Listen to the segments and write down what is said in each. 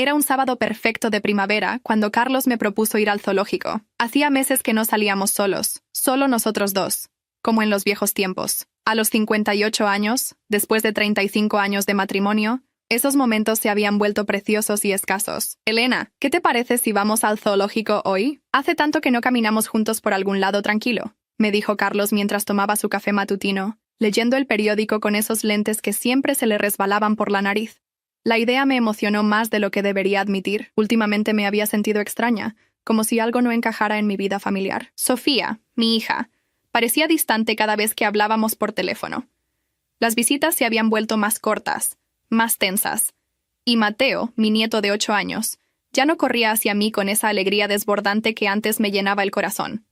Era un sábado perfecto de primavera cuando Carlos me propuso ir al zoológico. Hacía meses que no salíamos solos, solo nosotros dos, como en los viejos tiempos. A los 58 años, después de 35 años de matrimonio, esos momentos se habían vuelto preciosos y escasos. Elena, ¿qué te parece si vamos al zoológico hoy? Hace tanto que no caminamos juntos por algún lado tranquilo, me dijo Carlos mientras tomaba su café matutino, leyendo el periódico con esos lentes que siempre se le resbalaban por la nariz. La idea me emocionó más de lo que debería admitir. Últimamente me había sentido extraña, como si algo no encajara en mi vida familiar. Sofía, mi hija, parecía distante cada vez que hablábamos por teléfono. Las visitas se habían vuelto más cortas, más tensas. Y Mateo, mi nieto de 8 años, ya no corría hacia mí con esa alegría desbordante que antes me llenaba el corazón.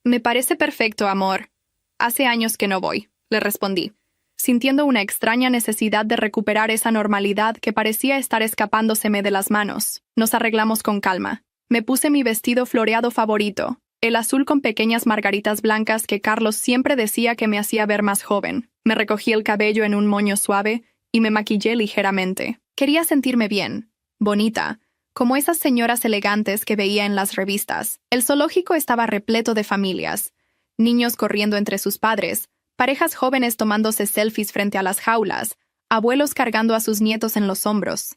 Me parece perfecto, amor. Hace años que no voy, le respondí, sintiendo una extraña necesidad de recuperar esa normalidad que parecía estar escapándoseme de las manos. Nos arreglamos con calma. Me puse mi vestido floreado favorito, el azul con pequeñas margaritas blancas que Carlos siempre decía que me hacía ver más joven. Me recogí el cabello en un moño suave y me maquillé ligeramente. Quería sentirme bien, bonita, como esas señoras elegantes que veía en las revistas. El zoológico estaba repleto de familias, niños corriendo entre sus padres, parejas jóvenes tomándose selfies frente a las jaulas, abuelos cargando a sus nietos en los hombros.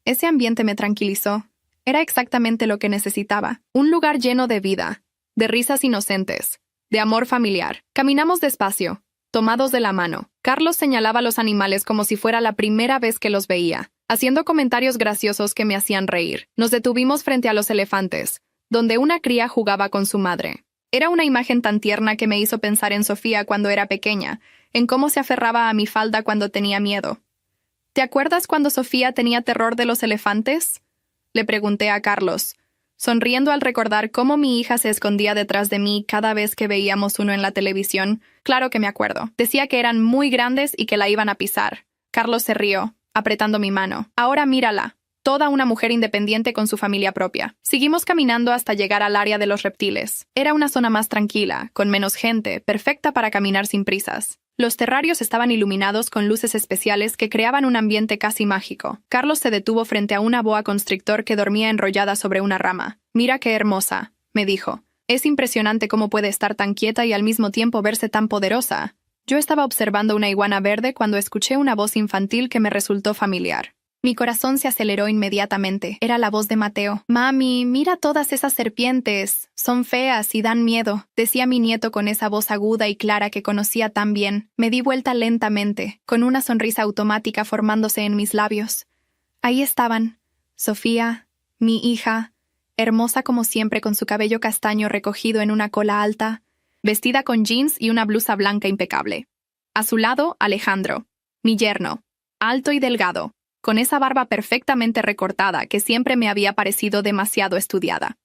Ese ambiente me tranquilizó. Era exactamente lo que necesitaba. Un lugar lleno de vida, de risas inocentes, de amor familiar. Caminamos despacio, tomados de la mano. Carlos señalaba a los animales como si fuera la primera vez que los veía, haciendo comentarios graciosos que me hacían reír. Nos detuvimos frente a los elefantes, donde una cría jugaba con su madre. Era una imagen tan tierna que me hizo pensar en Sofía cuando era pequeña, en cómo se aferraba a mi falda cuando tenía miedo. ¿Te acuerdas cuando Sofía tenía terror de los elefantes? Le pregunté a Carlos, sonriendo al recordar cómo mi hija se escondía detrás de mí cada vez que veíamos uno en la televisión. Claro que me acuerdo. Decía que eran muy grandes y que la iban a pisar. Carlos se rió, apretando mi mano. Ahora mírala. Toda una mujer independiente con su familia propia. Seguimos caminando hasta llegar al área de los reptiles. Era una zona más tranquila, con menos gente, perfecta para caminar sin prisas. Los terrarios estaban iluminados con luces especiales que creaban un ambiente casi mágico. Carlos se detuvo frente a una boa constrictor que dormía enrollada sobre una rama. «Mira qué hermosa», me dijo. «Es impresionante cómo puede estar tan quieta y al mismo tiempo verse tan poderosa». Yo estaba observando una iguana verde cuando escuché una voz infantil que me resultó familiar. Mi corazón se aceleró inmediatamente. Era la voz de Mateo. «Mami, mira todas esas serpientes. Son feas y dan miedo», decía mi nieto con esa voz aguda y clara que conocía tan bien. Me di vuelta lentamente, con una sonrisa automática formándose en mis labios. Ahí estaban. Sofía, mi hija, hermosa como siempre con su cabello castaño recogido en una cola alta, vestida con jeans y una blusa blanca impecable. A su lado, Alejandro, mi yerno, alto y delgado, con esa barba perfectamente recortada que siempre me había parecido demasiado estudiada.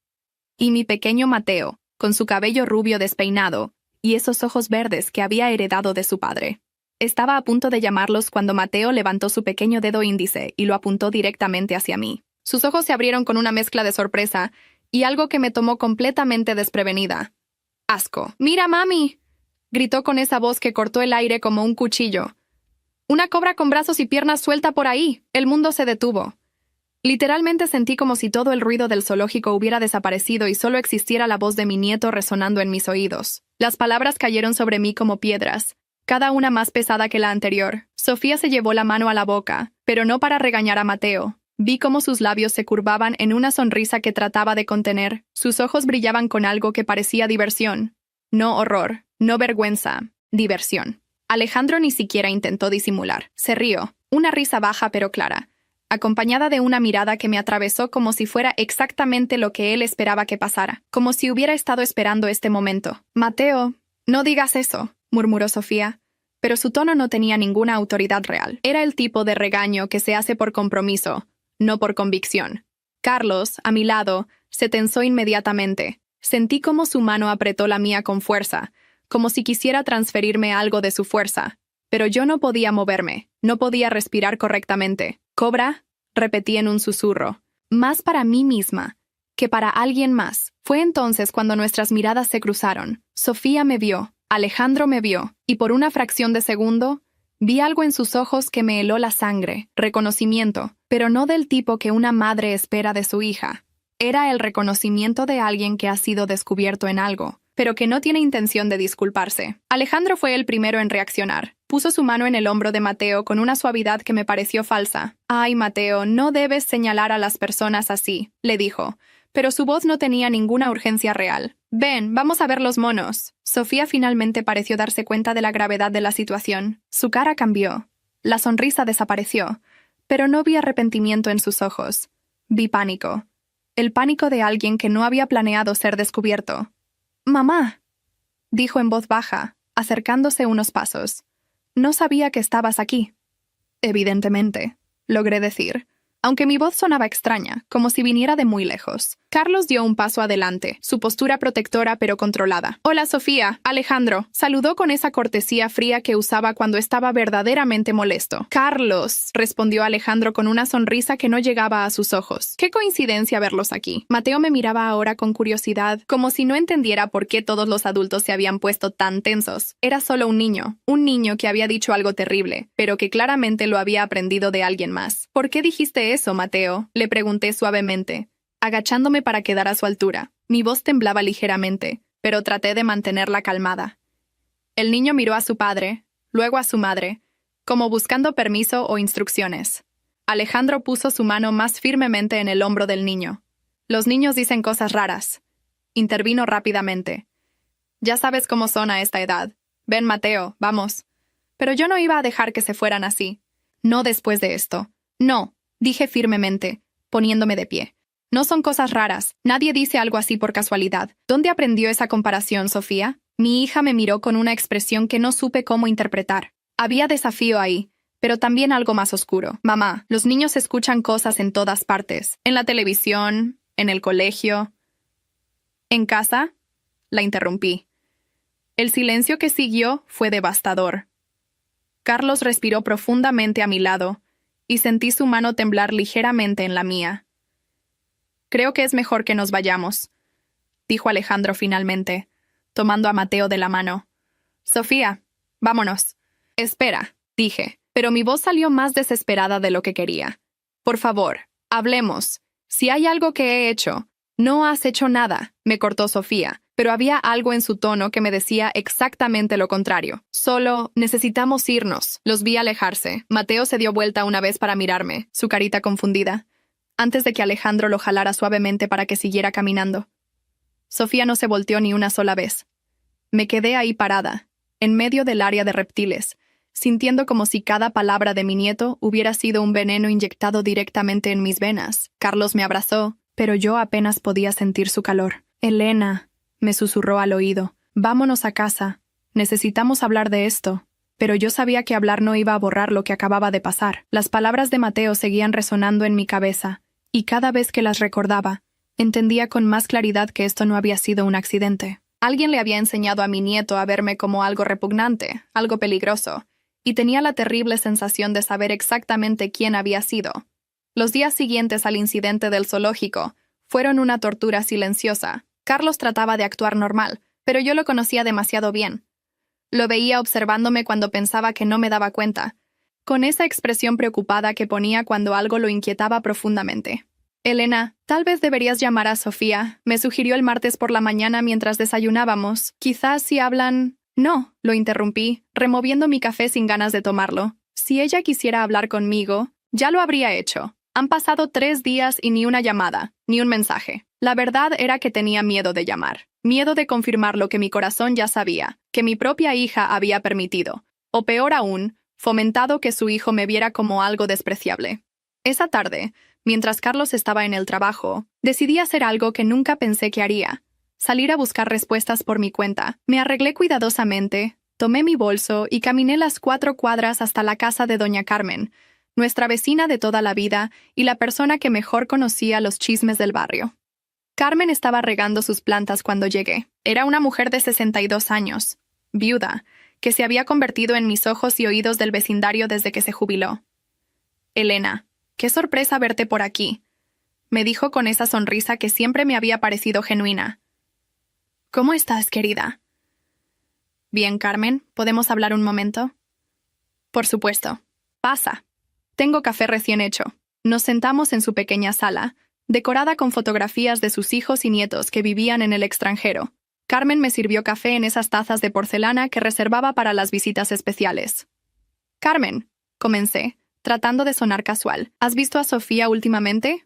Y mi pequeño Mateo, con su cabello rubio despeinado y esos ojos verdes que había heredado de su padre. Estaba a punto de llamarlos cuando Mateo levantó su pequeño dedo índice y lo apuntó directamente hacia mí. Sus ojos se abrieron con una mezcla de sorpresa y algo que me tomó completamente desprevenida. «¡Asco! ¡Mira, mami!», gritó con esa voz que cortó el aire como un cuchillo. «Una cobra con brazos y piernas suelta por ahí». El mundo se detuvo. Literalmente sentí como si todo el ruido del zoológico hubiera desaparecido y solo existiera la voz de mi nieto resonando en mis oídos. Las palabras cayeron sobre mí como piedras, cada una más pesada que la anterior. Sofía se llevó la mano a la boca, pero no para regañar a Mateo. Vi cómo sus labios se curvaban en una sonrisa que trataba de contener. Sus ojos brillaban con algo que parecía diversión. No horror, no vergüenza, diversión. Alejandro ni siquiera intentó disimular. Se rió, una risa baja pero clara, acompañada de una mirada que me atravesó como si fuera exactamente lo que él esperaba que pasara, como si hubiera estado esperando este momento. «Mateo, no digas eso», murmuró Sofía, pero su tono no tenía ninguna autoridad real. Era el tipo de regaño que se hace por compromiso, no por convicción. Carlos, a mi lado, se tensó inmediatamente. Sentí como su mano apretó la mía con fuerza, como si quisiera transferirme algo de su fuerza. Pero yo no podía moverme, no podía respirar correctamente. «Cobra», repetí en un susurro, más para mí misma que para alguien más. Fue entonces cuando nuestras miradas se cruzaron. Sofía me vio, Alejandro me vio, y por una fracción de segundo, Vi algo en sus ojos que me heló la sangre, reconocimiento, pero no del tipo que una madre espera de su hija. Era el reconocimiento de alguien que ha sido descubierto en algo, pero que no tiene intención de disculparse. Alejandro fue el primero en reaccionar. Puso su mano en el hombro de Mateo con una suavidad que me pareció falsa. «Ay, Mateo, no debes señalar a las personas así», le dijo, pero su voz no tenía ninguna urgencia real. «Ven, vamos a ver los monos». Sofía finalmente pareció darse cuenta de la gravedad de la situación. Su cara cambió. La sonrisa desapareció, pero no vi arrepentimiento en sus ojos. Vi pánico. El pánico de alguien que no había planeado ser descubierto. «Mamá», dijo en voz baja, acercándose unos pasos. «No sabía que estabas aquí». «Evidentemente», logré decir, aunque mi voz sonaba extraña, como si viniera de muy lejos. Carlos dio un paso adelante, su postura protectora pero controlada. «Hola, Sofía, Alejandro», saludó con esa cortesía fría que usaba cuando estaba verdaderamente molesto. «Carlos», respondió Alejandro con una sonrisa que no llegaba a sus ojos. «Qué coincidencia verlos aquí». Mateo me miraba ahora con curiosidad, como si no entendiera por qué todos los adultos se habían puesto tan tensos. Era solo un niño que había dicho algo terrible, pero que claramente lo había aprendido de alguien más. «¿Por qué dijiste eso, Mateo?», le pregunté suavemente, agachándome para quedar a su altura. Mi voz temblaba ligeramente, pero traté de mantenerla calmada. El niño miró a su padre, luego a su madre, como buscando permiso o instrucciones. Alejandro puso su mano más firmemente en el hombro del niño. «Los niños dicen cosas raras», intervino rápidamente. «Ya sabes cómo son a esta edad. Ven, Mateo, vamos». Pero yo no iba a dejar que se fueran así. «No después de esto». «No», dije firmemente, poniéndome de pie. «No son cosas raras. Nadie dice algo así por casualidad. ¿Dónde aprendió esa comparación, Sofía?». Mi hija me miró con una expresión que no supe cómo interpretar. Había desafío ahí, pero también algo más oscuro. «Mamá, los niños escuchan cosas en todas partes. En la televisión, en el colegio». «¿En casa?», la interrumpí. El silencio que siguió fue devastador. Carlos respiró profundamente a mi lado, y sentí su mano temblar ligeramente en la mía. «Creo que es mejor que nos vayamos», dijo Alejandro finalmente, tomando a Mateo de la mano. «Sofía, vámonos». «Espera», dije, pero mi voz salió más desesperada de lo que quería. «Por favor, hablemos. Si hay algo que he hecho». «No has hecho nada», me cortó Sofía, pero había algo en su tono que me decía exactamente lo contrario. «Solo necesitamos irnos». Los vi alejarse. Mateo se dio vuelta una vez para mirarme, su carita confundida, antes de que Alejandro lo jalara suavemente para que siguiera caminando. Sofía no se volteó ni una sola vez. Me quedé ahí parada, en medio del área de reptiles, sintiendo como si cada palabra de mi nieto hubiera sido un veneno inyectado directamente en mis venas. Carlos me abrazó, pero yo apenas podía sentir su calor. «Elena», me susurró al oído, «vámonos a casa. Necesitamos hablar de esto». Pero yo sabía que hablar no iba a borrar lo que acababa de pasar. Las palabras de Mateo seguían resonando en mi cabeza, y cada vez que las recordaba, entendía con más claridad que esto no había sido un accidente. Alguien le había enseñado a mi nieto a verme como algo repugnante, algo peligroso, y tenía la terrible sensación de saber exactamente quién había sido. Los días siguientes al incidente del zoológico fueron una tortura silenciosa. Carlos trataba de actuar normal, pero yo lo conocía demasiado bien. Lo veía observándome cuando pensaba que no me daba cuenta, con esa expresión preocupada que ponía cuando algo lo inquietaba profundamente. «Elena, tal vez deberías llamar a Sofía», me sugirió el martes por la mañana mientras desayunábamos. «Quizás si hablan...». «No», lo interrumpí, removiendo mi café sin ganas de tomarlo. «Si ella quisiera hablar conmigo, ya lo habría hecho. Han pasado 3 días y ni una llamada, ni un mensaje». La verdad era que tenía miedo de llamar. Miedo de confirmar lo que mi corazón ya sabía, que mi propia hija había permitido. O peor aún, fomentado que su hijo me viera como algo despreciable. Esa tarde, mientras Carlos estaba en el trabajo, decidí hacer algo que nunca pensé que haría. Salir a buscar respuestas por mi cuenta. Me arreglé cuidadosamente, tomé mi bolso y caminé las 4 cuadras hasta la casa de doña Carmen, nuestra vecina de toda la vida y la persona que mejor conocía los chismes del barrio. Carmen estaba regando sus plantas cuando llegué. Era una mujer de 62 años, viuda, que se había convertido en mis ojos y oídos del vecindario desde que se jubiló. «Elena, qué sorpresa verte por aquí», me dijo con esa sonrisa que siempre me había parecido genuina. «¿Cómo estás, querida?» «Bien, Carmen, ¿podemos hablar un momento?» Por supuesto. Pasa. Tengo café recién hecho. Nos sentamos en su pequeña sala, decorada con fotografías de sus hijos y nietos que vivían en el extranjero. Carmen me sirvió café en esas tazas de porcelana que reservaba para las visitas especiales. Carmen, comencé, tratando de sonar casual. ¿Has visto a Sofía últimamente?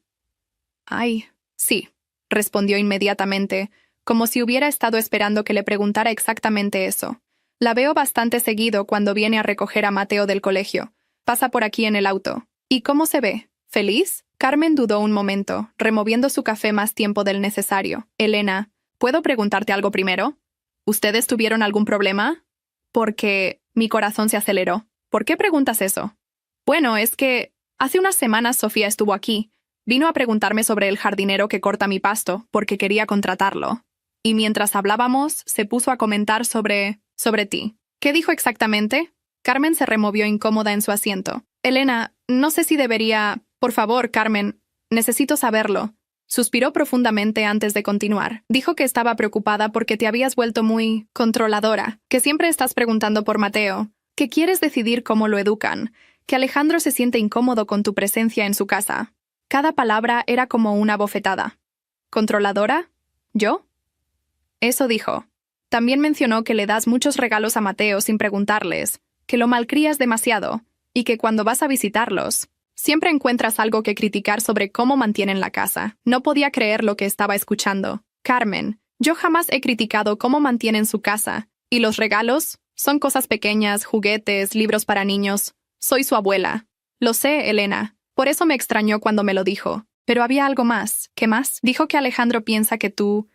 Ay, sí, respondió inmediatamente, como si hubiera estado esperando que le preguntara exactamente eso. La veo bastante seguido cuando viene a recoger a Mateo del colegio. Pasa por aquí en el auto. ¿Y cómo se ve? ¿Feliz? Carmen dudó un momento, removiendo su café más tiempo del necesario. Elena, ¿puedo preguntarte algo primero? ¿Ustedes tuvieron algún problema? Porque mi corazón se aceleró. ¿Por qué preguntas eso? Bueno, es que hace unas semanas Sofía estuvo aquí. Vino a preguntarme sobre el jardinero que corta mi pasto, porque quería contratarlo. Y mientras hablábamos, se puso a comentar sobre ti. ¿Qué dijo exactamente? Carmen se removió incómoda en su asiento. Elena, no sé si debería... Por favor, Carmen, necesito saberlo. Suspiró profundamente antes de continuar. Dijo que estaba preocupada porque te habías vuelto muy controladora, que siempre estás preguntando por Mateo, que quieres decidir cómo lo educan, que Alejandro se siente incómodo con tu presencia en su casa. Cada palabra era como una bofetada. ¿Controladora? ¿Yo? Eso dijo. También mencionó que le das muchos regalos a Mateo sin preguntarles, que lo malcrías demasiado, y que cuando vas a visitarlos, siempre encuentras algo que criticar sobre cómo mantienen la casa. No podía creer lo que estaba escuchando. Carmen, yo jamás he criticado cómo mantienen su casa. ¿Y los regalos? Son cosas pequeñas, juguetes, libros para niños. Soy su abuela. Lo sé, Elena. Por eso me extrañó cuando me lo dijo. Pero había algo más. ¿Qué más? Dijo que Alejandro piensa que tú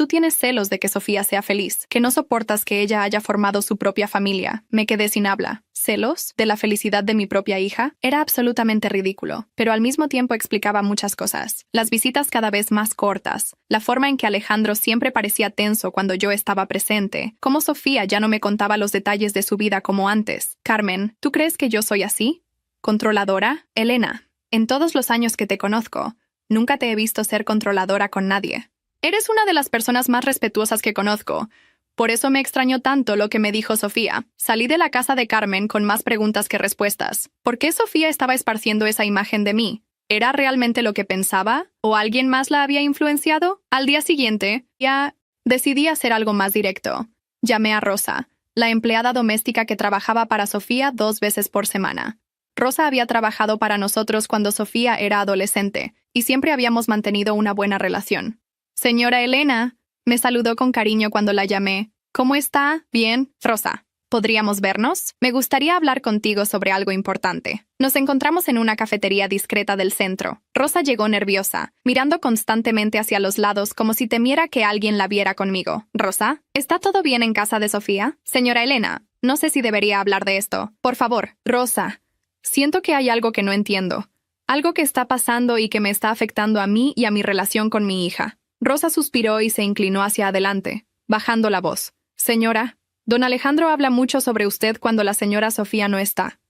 tienes celos de que Sofía sea feliz, que no soportas que ella haya formado su propia familia. Me quedé sin habla. ¿Celos? ¿De la felicidad de mi propia hija? Era absolutamente ridículo, pero al mismo tiempo explicaba muchas cosas. Las visitas cada vez más cortas, la forma en que Alejandro siempre parecía tenso cuando yo estaba presente, cómo Sofía ya no me contaba los detalles de su vida como antes. Carmen, ¿tú crees que yo soy así? ¿Controladora? Elena, en todos los años que te conozco, nunca te he visto ser controladora con nadie. Eres una de las personas más respetuosas que conozco. Por eso me extrañó tanto lo que me dijo Sofía. Salí de la casa de Carmen con más preguntas que respuestas. ¿Por qué Sofía estaba esparciendo esa imagen de mí? ¿Era realmente lo que pensaba? ¿O alguien más la había influenciado? Al día siguiente, ya decidí hacer algo más directo. Llamé a Rosa, la empleada doméstica que trabajaba para Sofía 2 veces por semana. Rosa había trabajado para nosotros cuando Sofía era adolescente, y siempre habíamos mantenido una buena relación. Señora Elena, me saludó con cariño cuando la llamé. ¿Cómo está? Bien, Rosa. ¿Podríamos vernos? Me gustaría hablar contigo sobre algo importante. Nos encontramos en una cafetería discreta del centro. Rosa llegó nerviosa, mirando constantemente hacia los lados como si temiera que alguien la viera conmigo. Rosa, ¿está todo bien en casa de Sofía? Señora Elena, no sé si debería hablar de esto. Por favor, Rosa. Siento que hay algo que no entiendo. Algo que está pasando y que me está afectando a mí y a mi relación con mi hija. Rosa suspiró y se inclinó hacia adelante, bajando la voz. Señora, don Alejandro habla mucho sobre usted cuando la señora Sofía no está.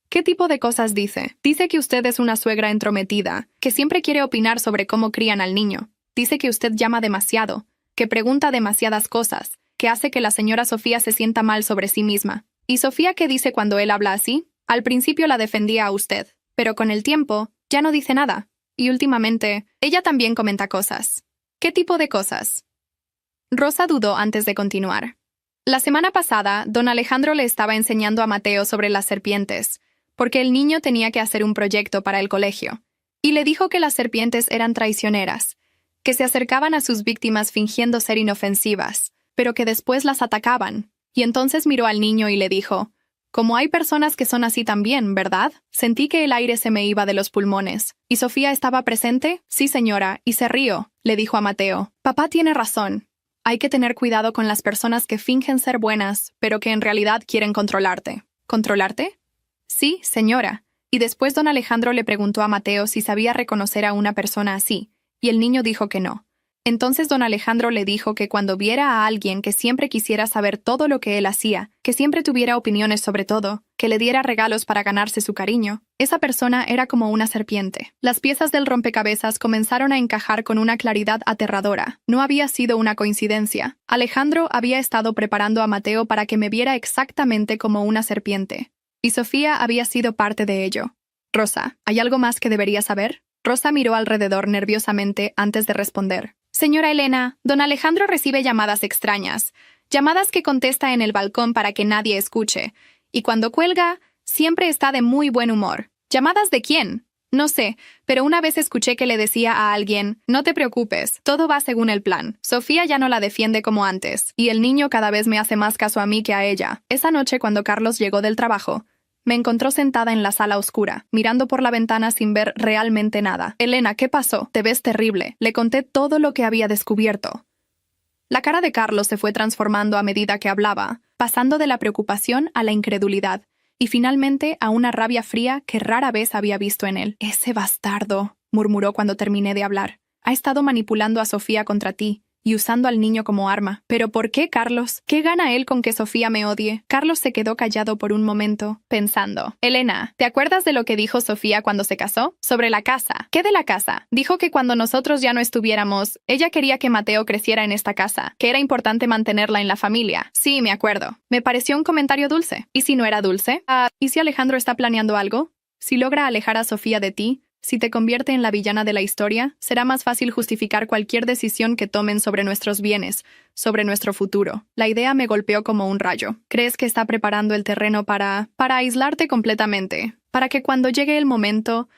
¿Qué tipo de cosas dice? Dice que usted es una suegra entrometida, que siempre quiere opinar sobre cómo crían al niño. Dice que usted llama demasiado, que pregunta demasiadas cosas, que hace que la señora Sofía se sienta mal sobre sí misma. ¿Y Sofía qué dice cuando él habla así? Al principio la defendía a usted, pero con el tiempo ya no dice nada. Y últimamente, ella también comenta cosas. ¿Qué tipo de cosas? Rosa dudó antes de continuar. La semana pasada, don Alejandro le estaba enseñando a Mateo sobre las serpientes, porque el niño tenía que hacer un proyecto para el colegio, y le dijo que las serpientes eran traicioneras, que se acercaban a sus víctimas fingiendo ser inofensivas, pero que después las atacaban, y entonces miró al niño y le dijo, «Como hay personas que son así también, ¿verdad?» Sentí que el aire se me iba de los pulmones. ¿Y Sofía estaba presente? Sí, señora, y se rió, le dijo a Mateo. Papá tiene razón. Hay que tener cuidado con las personas que fingen ser buenas, pero que en realidad quieren controlarte. ¿Controlarte? Sí, señora. Y después don Alejandro le preguntó a Mateo si sabía reconocer a una persona así, y el niño dijo que no. Entonces don Alejandro le dijo que cuando viera a alguien que siempre quisiera saber todo lo que él hacía, que siempre tuviera opiniones sobre todo, que le diera regalos para ganarse su cariño, esa persona era como una serpiente. Las piezas del rompecabezas comenzaron a encajar con una claridad aterradora. No había sido una coincidencia. Alejandro había estado preparando a Mateo para que me viera exactamente como una serpiente. Y Sofía había sido parte de ello. Rosa, ¿hay algo más que debería saber? Rosa miró alrededor nerviosamente antes de responder. Señora Elena, don Alejandro recibe llamadas extrañas, llamadas que contesta en el balcón para que nadie escuche, y cuando cuelga, siempre está de muy buen humor. ¿Llamadas de quién? No sé, pero una vez escuché que le decía a alguien, no te preocupes, todo va según el plan. Sofía ya no la defiende como antes, y el niño cada vez me hace más caso a mí que a ella. Esa noche cuando Carlos llegó del trabajo, me encontró sentada en la sala oscura, mirando por la ventana sin ver realmente nada. Elena, ¿qué pasó? Te ves terrible. Le conté todo lo que había descubierto. La cara de Carlos se fue transformando a medida que hablaba, pasando de la preocupación a la incredulidad, y finalmente a una rabia fría que rara vez había visto en él. Ese bastardo, murmuró cuando terminé de hablar. Ha estado manipulando a Sofía contra ti y usando al niño como arma. ¿Pero por qué, Carlos? ¿Qué gana él con que Sofía me odie? Carlos se quedó callado por un momento, pensando. Elena, ¿te acuerdas de lo que dijo Sofía cuando se casó? Sobre la casa. ¿Qué de la casa? Dijo que cuando nosotros ya no estuviéramos, ella quería que Mateo creciera en esta casa, que era importante mantenerla en la familia. Sí, me acuerdo. Me pareció un comentario dulce. ¿Y si no era dulce? ¿Y si Alejandro está planeando algo? Si logra alejar a Sofía de ti, si te convierte en la villana de la historia, será más fácil justificar cualquier decisión que tomen sobre nuestros bienes, sobre nuestro futuro. La idea me golpeó como un rayo. ¿Crees que está preparando el terreno para aislarte completamente? Para que cuando llegue el momento,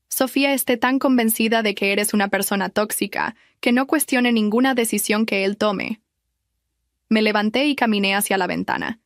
Sofía esté tan convencida de que eres una persona tóxica, que no cuestione ninguna decisión que él tome. Me levanté y caminé hacia la ventana.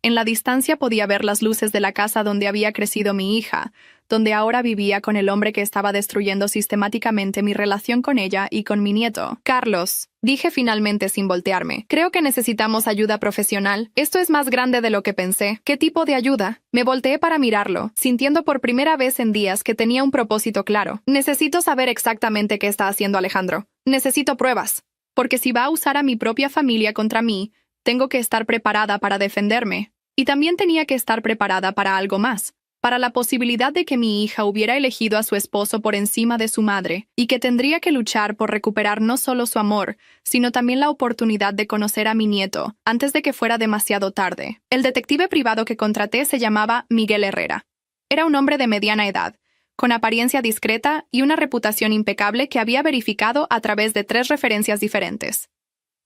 En la distancia podía ver las luces de la casa donde había crecido mi hija, donde ahora vivía con el hombre que estaba destruyendo sistemáticamente mi relación con ella y con mi nieto. Carlos, dije finalmente sin voltearme, creo que necesitamos ayuda profesional. Esto es más grande de lo que pensé. ¿Qué tipo de ayuda? Me volteé para mirarlo, sintiendo por primera vez en días que tenía un propósito claro. Necesito saber exactamente qué está haciendo Alejandro. Necesito pruebas. Porque si va a usar a mi propia familia contra mí, tengo que estar preparada para defenderme. Y también tenía que estar preparada para algo más, para la posibilidad de que mi hija hubiera elegido a su esposo por encima de su madre, y que tendría que luchar por recuperar no solo su amor, sino también la oportunidad de conocer a mi nieto, antes de que fuera demasiado tarde. El detective privado que contraté se llamaba Miguel Herrera. Era un hombre de mediana edad, con apariencia discreta y una reputación impecable que había verificado a través de 3 referencias diferentes.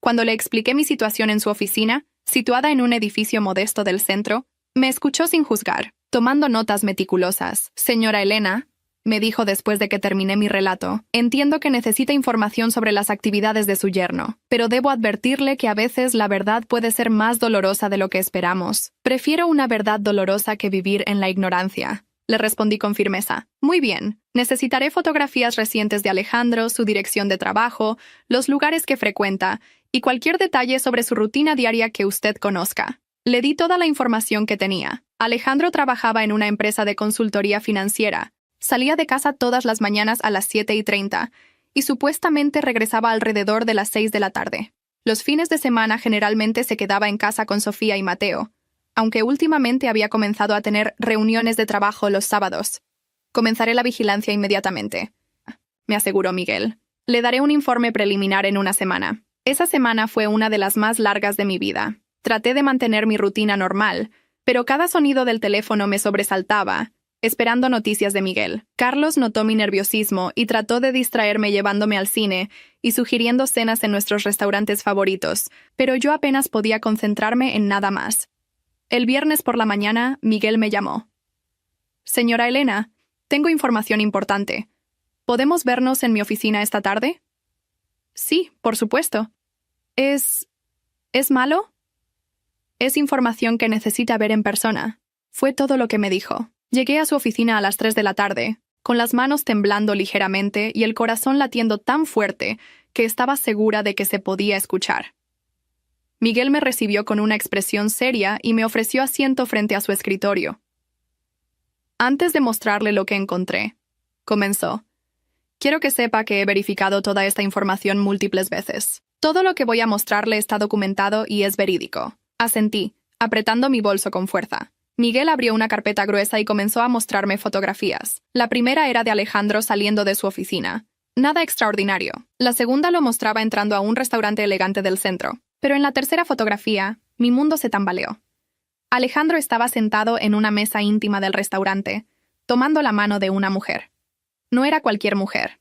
Cuando le expliqué mi situación en su oficina, situada en un edificio modesto del centro, me escuchó sin juzgar, tomando notas meticulosas. Señora Elena, me dijo después de que terminé mi relato, entiendo que necesita información sobre las actividades de su yerno, pero debo advertirle que a veces la verdad puede ser más dolorosa de lo que esperamos. Prefiero una verdad dolorosa que vivir en la ignorancia. Le respondí con firmeza. Muy bien, necesitaré fotografías recientes de Alejandro, su dirección de trabajo, los lugares que frecuenta y cualquier detalle sobre su rutina diaria que usted conozca. Le di toda la información que tenía. Alejandro trabajaba en una empresa de consultoría financiera. Salía de casa todas las mañanas a las 7:30 y supuestamente regresaba alrededor de las 6 de la tarde. Los fines de semana generalmente se quedaba en casa con Sofía y Mateo, aunque últimamente había comenzado a tener reuniones de trabajo los sábados. Comenzaré la vigilancia inmediatamente, me aseguró Miguel. Le daré un informe preliminar en una semana. Esa semana fue una de las más largas de mi vida. Traté de mantener mi rutina normal, pero cada sonido del teléfono me sobresaltaba, esperando noticias de Miguel. Carlos notó mi nerviosismo y trató de distraerme llevándome al cine y sugiriendo cenas en nuestros restaurantes favoritos, pero yo apenas podía concentrarme en nada más. El viernes por la mañana, Miguel me llamó. Señora Elena, tengo información importante. ¿Podemos vernos en mi oficina esta tarde? Sí, por supuesto. ¿Es malo? Es información que necesita ver en persona. Fue todo lo que me dijo. Llegué a su oficina a las 3 de la tarde, con las manos temblando ligeramente y el corazón latiendo tan fuerte que estaba segura de que se podía escuchar. Miguel me recibió con una expresión seria y me ofreció asiento frente a su escritorio. Antes de mostrarle lo que encontré, comenzó. Quiero que sepa que he verificado toda esta información múltiples veces. Todo lo que voy a mostrarle está documentado y es verídico. Asentí, apretando mi bolso con fuerza. Miguel abrió una carpeta gruesa y comenzó a mostrarme fotografías. La primera era de Alejandro saliendo de su oficina. Nada extraordinario. La segunda lo mostraba entrando a un restaurante elegante del centro. Pero en la tercera fotografía, mi mundo se tambaleó. Alejandro estaba sentado en una mesa íntima del restaurante, tomando la mano de una mujer. No era cualquier mujer.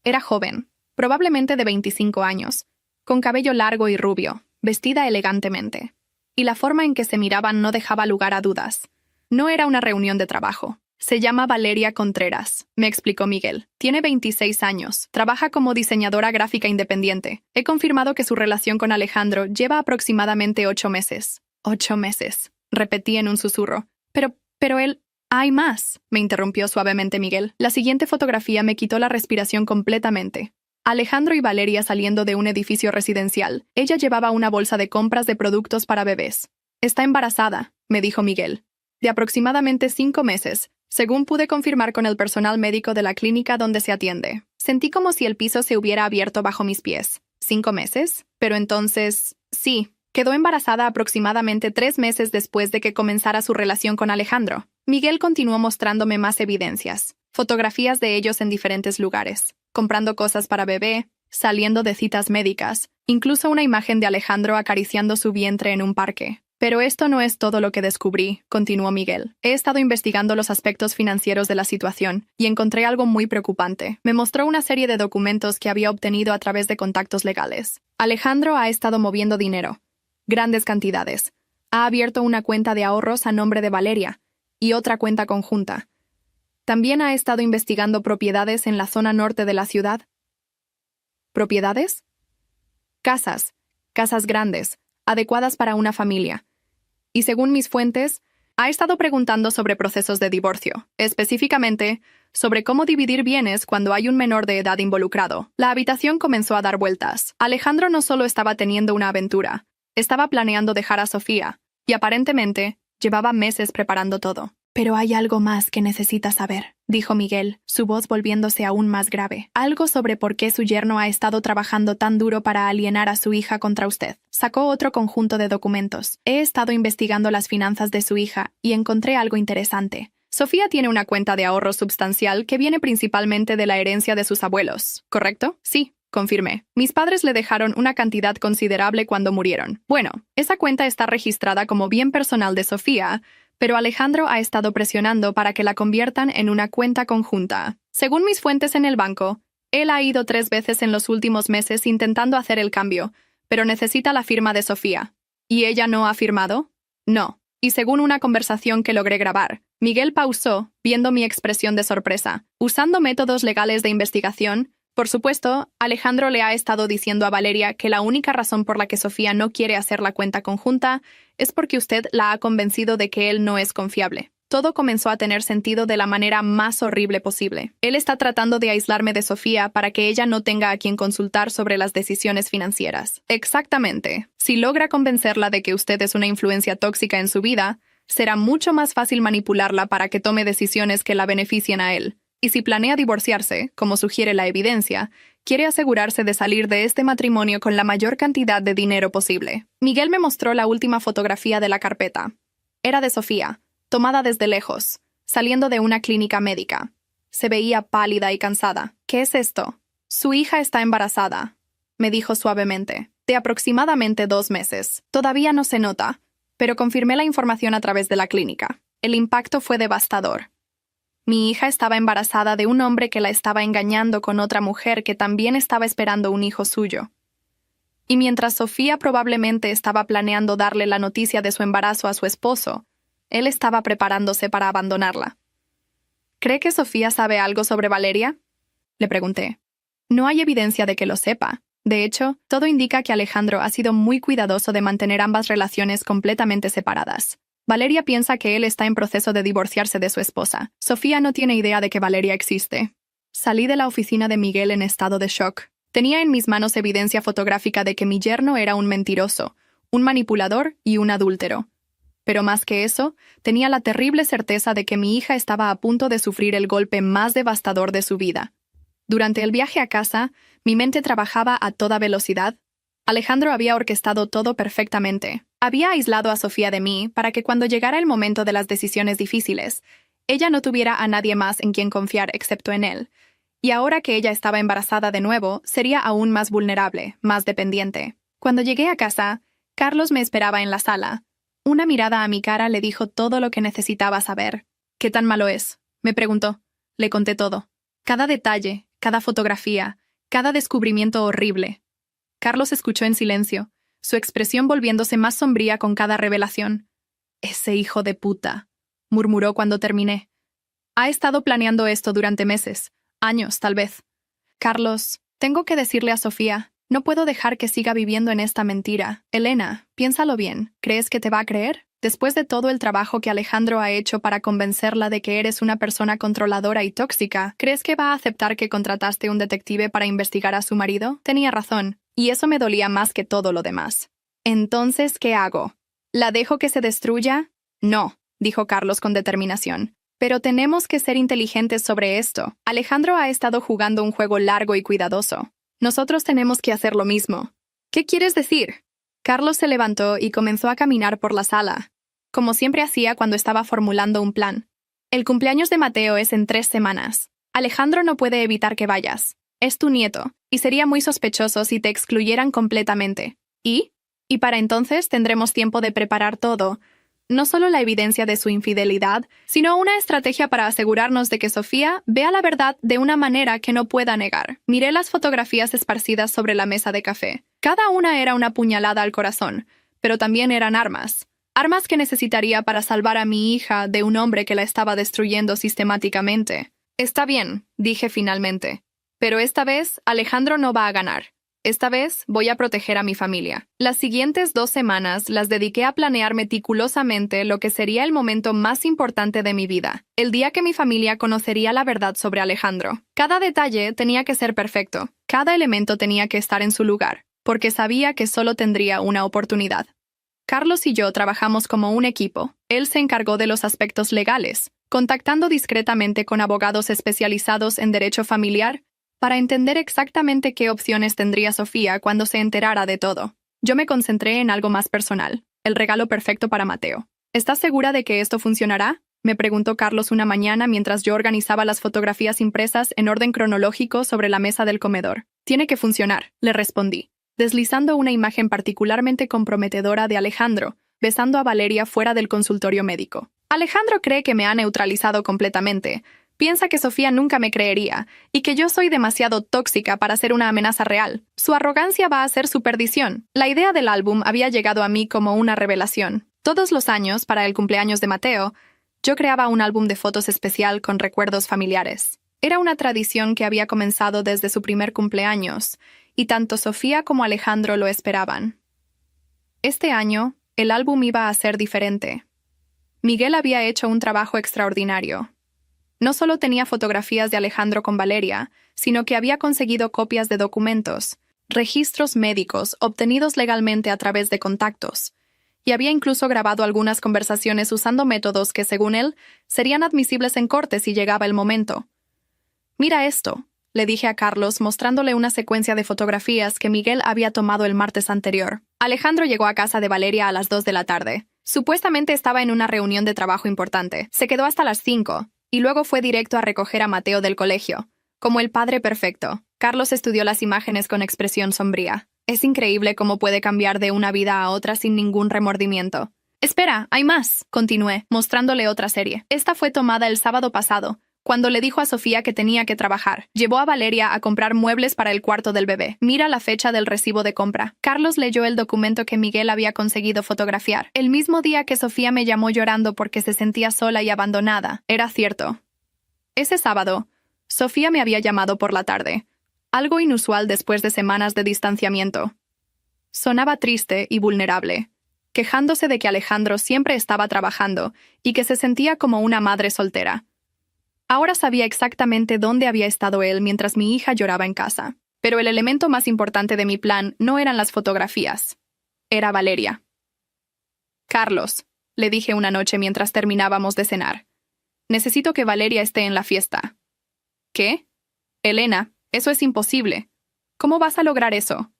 Era joven, probablemente de 25 años, con cabello largo y rubio, vestida elegantemente. Y la forma en que se miraban no dejaba lugar a dudas. No era una reunión de trabajo. Se llama Valeria Contreras, me explicó Miguel. Tiene 26 años, trabaja como diseñadora gráfica independiente. He confirmado que su relación con Alejandro lleva aproximadamente 8 meses. 8 meses, repetí en un susurro. Pero él... Hay más, me interrumpió suavemente Miguel. La siguiente fotografía me quitó la respiración completamente. Alejandro y Valeria saliendo de un edificio residencial. Ella llevaba una bolsa de compras de productos para bebés. Está embarazada, me dijo Miguel. De aproximadamente 5 meses, según pude confirmar con el personal médico de la clínica donde se atiende. Sentí como si el piso se hubiera abierto bajo mis pies. ¿5 meses? Pero entonces... Sí, quedó embarazada aproximadamente 3 meses después de que comenzara su relación con Alejandro. Miguel continuó mostrándome más evidencias, fotografías de ellos en diferentes lugares, comprando cosas para bebé, saliendo de citas médicas, incluso una imagen de Alejandro acariciando su vientre en un parque. Pero esto no es todo lo que descubrí, continuó Miguel. He estado investigando los aspectos financieros de la situación y encontré algo muy preocupante. Me mostró una serie de documentos que había obtenido a través de contactos legales. Alejandro ha estado moviendo dinero, grandes cantidades. Ha abierto una cuenta de ahorros a nombre de Valeria y otra cuenta conjunta. También ha estado investigando propiedades en la zona norte de la ciudad. ¿Propiedades? Casas grandes, adecuadas para una familia. Y según mis fuentes, ha estado preguntando sobre procesos de divorcio, específicamente sobre cómo dividir bienes cuando hay un menor de edad involucrado. La habitación comenzó a dar vueltas. Alejandro no solo estaba teniendo una aventura, estaba planeando dejar a Sofía, y aparentemente llevaba meses preparando todo. Pero hay algo más que necesita saber, dijo Miguel, su voz volviéndose aún más grave. Algo sobre por qué su yerno ha estado trabajando tan duro para alienar a su hija contra usted. Sacó otro conjunto de documentos. He estado investigando las finanzas de su hija y encontré algo interesante. Sofía tiene una cuenta de ahorro substancial que viene principalmente de la herencia de sus abuelos, ¿correcto? Sí. Confirmé. Mis padres le dejaron una cantidad considerable cuando murieron. Bueno, esa cuenta está registrada como bien personal de Sofía, pero Alejandro ha estado presionando para que la conviertan en una cuenta conjunta. Según mis fuentes en el banco, él ha ido 3 veces en los últimos meses intentando hacer el cambio, pero necesita la firma de Sofía. ¿Y ella no ha firmado? No. Y según una conversación que logré grabar, Miguel pausó, viendo mi expresión de sorpresa. Usando métodos legales de investigación, por supuesto, Alejandro le ha estado diciendo a Valeria que la única razón por la que Sofía no quiere hacer la cuenta conjunta es porque usted la ha convencido de que él no es confiable. Todo comenzó a tener sentido de la manera más horrible posible. Él está tratando de aislarme de Sofía para que ella no tenga a quien consultar sobre las decisiones financieras. Exactamente. Si logra convencerla de que usted es una influencia tóxica en su vida, será mucho más fácil manipularla para que tome decisiones que la beneficien a él. Y si planea divorciarse, como sugiere la evidencia, quiere asegurarse de salir de este matrimonio con la mayor cantidad de dinero posible. Miguel me mostró la última fotografía de la carpeta. Era de Sofía, tomada desde lejos, saliendo de una clínica médica. Se veía pálida y cansada. ¿Qué es esto? Su hija está embarazada, me dijo suavemente, de aproximadamente 2 meses. Todavía no se nota, pero confirmé la información a través de la clínica. El impacto fue devastador. Mi hija estaba embarazada de un hombre que la estaba engañando con otra mujer que también estaba esperando un hijo suyo. Y mientras Sofía probablemente estaba planeando darle la noticia de su embarazo a su esposo, él estaba preparándose para abandonarla. ¿Cree que Sofía sabe algo sobre Valeria? Le pregunté. No hay evidencia de que lo sepa. De hecho, todo indica que Alejandro ha sido muy cuidadoso de mantener ambas relaciones completamente separadas. Valeria piensa que él está en proceso de divorciarse de su esposa. Sofía no tiene idea de que Valeria existe. Salí de la oficina de Miguel en estado de shock. Tenía en mis manos evidencia fotográfica de que mi yerno era un mentiroso, un manipulador y un adúltero. Pero más que eso, tenía la terrible certeza de que mi hija estaba a punto de sufrir el golpe más devastador de su vida. Durante el viaje a casa, mi mente trabajaba a toda velocidad. Alejandro había orquestado todo perfectamente. Había aislado a Sofía de mí para que cuando llegara el momento de las decisiones difíciles, ella no tuviera a nadie más en quien confiar excepto en él. Y ahora que ella estaba embarazada de nuevo, sería aún más vulnerable, más dependiente. Cuando llegué a casa, Carlos me esperaba en la sala. Una mirada a mi cara le dijo todo lo que necesitaba saber. ¿Qué tan malo es?, me preguntó. Le conté todo. Cada detalle, cada fotografía, cada descubrimiento horrible. Carlos escuchó en silencio, su expresión volviéndose más sombría con cada revelación. «Ese hijo de puta», murmuró cuando terminé. «Ha estado planeando esto durante meses, años tal vez. Carlos, tengo que decirle a Sofía, no puedo dejar que siga viviendo en esta mentira. Elena, piénsalo bien, ¿crees que te va a creer? Después de todo el trabajo que Alejandro ha hecho para convencerla de que eres una persona controladora y tóxica, ¿crees que va a aceptar que contrataste un detective para investigar a su marido? Tenía razón, y eso me dolía más que todo lo demás. Entonces, ¿qué hago? ¿La dejo que se destruya? No, dijo Carlos con determinación. Pero tenemos que ser inteligentes sobre esto. Alejandro ha estado jugando un juego largo y cuidadoso. Nosotros tenemos que hacer lo mismo. ¿Qué quieres decir? Carlos se levantó y comenzó a caminar por la sala, como siempre hacía cuando estaba formulando un plan. El cumpleaños de Mateo es en 3 semanas. Alejandro no puede evitar que vayas. Es tu nieto, y sería muy sospechoso si te excluyeran completamente. ¿Y? Y para entonces tendremos tiempo de preparar todo. No solo la evidencia de su infidelidad, sino una estrategia para asegurarnos de que Sofía vea la verdad de una manera que no pueda negar. Miré las fotografías esparcidas sobre la mesa de café. Cada una era una puñalada al corazón, pero también eran armas. Armas que necesitaría para salvar a mi hija de un hombre que la estaba destruyendo sistemáticamente. Está bien, dije finalmente. Pero esta vez Alejandro no va a ganar. Esta vez voy a proteger a mi familia. Las siguientes 2 semanas las dediqué a planear meticulosamente lo que sería el momento más importante de mi vida, el día que mi familia conocería la verdad sobre Alejandro. Cada detalle tenía que ser perfecto, cada elemento tenía que estar en su lugar, porque sabía que solo tendría una oportunidad. Carlos y yo trabajamos como un equipo. Él se encargó de los aspectos legales, contactando discretamente con abogados especializados en derecho familiar, para entender exactamente qué opciones tendría Sofía cuando se enterara de todo. Yo me concentré en algo más personal, el regalo perfecto para Mateo. ¿Estás segura de que esto funcionará?, me preguntó Carlos una mañana mientras yo organizaba las fotografías impresas en orden cronológico sobre la mesa del comedor. Tiene que funcionar, le respondí, deslizando una imagen particularmente comprometedora de Alejandro, besando a Valeria fuera del consultorio médico. Alejandro cree que me ha neutralizado completamente. Piensa que Sofía nunca me creería, y que yo soy demasiado tóxica para ser una amenaza real. Su arrogancia va a ser su perdición. La idea del álbum había llegado a mí como una revelación. Todos los años, para el cumpleaños de Mateo, yo creaba un álbum de fotos especial con recuerdos familiares. Era una tradición que había comenzado desde su primer cumpleaños, y tanto Sofía como Alejandro lo esperaban. Este año, el álbum iba a ser diferente. Miguel había hecho un trabajo extraordinario. No solo tenía fotografías de Alejandro con Valeria, sino que había conseguido copias de documentos, registros médicos obtenidos legalmente a través de contactos, y había incluso grabado algunas conversaciones usando métodos que, según él, serían admisibles en corte si llegaba el momento. «Mira esto», le dije a Carlos mostrándole una secuencia de fotografías que Miguel había tomado el martes anterior. Alejandro llegó a casa de Valeria a las 2 de la tarde. Supuestamente estaba en una reunión de trabajo importante. Se quedó hasta las 5. Y luego fue directo a recoger a Mateo del colegio. Como el padre perfecto, Carlos estudió las imágenes con expresión sombría. Es increíble cómo puede cambiar de una vida a otra sin ningún remordimiento. «Espera, hay más», continué, mostrándole otra serie. Esta fue tomada el sábado pasado, cuando le dijo a Sofía que tenía que trabajar. Llevó a Valeria a comprar muebles para el cuarto del bebé. Mira la fecha del recibo de compra. Carlos leyó el documento que Miguel había conseguido fotografiar. El mismo día que Sofía me llamó llorando porque se sentía sola y abandonada. Era cierto. Ese sábado, Sofía me había llamado por la tarde. Algo inusual después de semanas de distanciamiento. Sonaba triste y vulnerable, quejándose de que Alejandro siempre estaba trabajando y que se sentía como una madre soltera. Ahora sabía exactamente dónde había estado él mientras mi hija lloraba en casa. Pero el elemento más importante de mi plan no eran las fotografías. Era Valeria. «Carlos», le dije una noche mientras terminábamos de cenar, «necesito que Valeria esté en la fiesta». «¿Qué? Elena, eso es imposible. ¿Cómo vas a lograr eso?»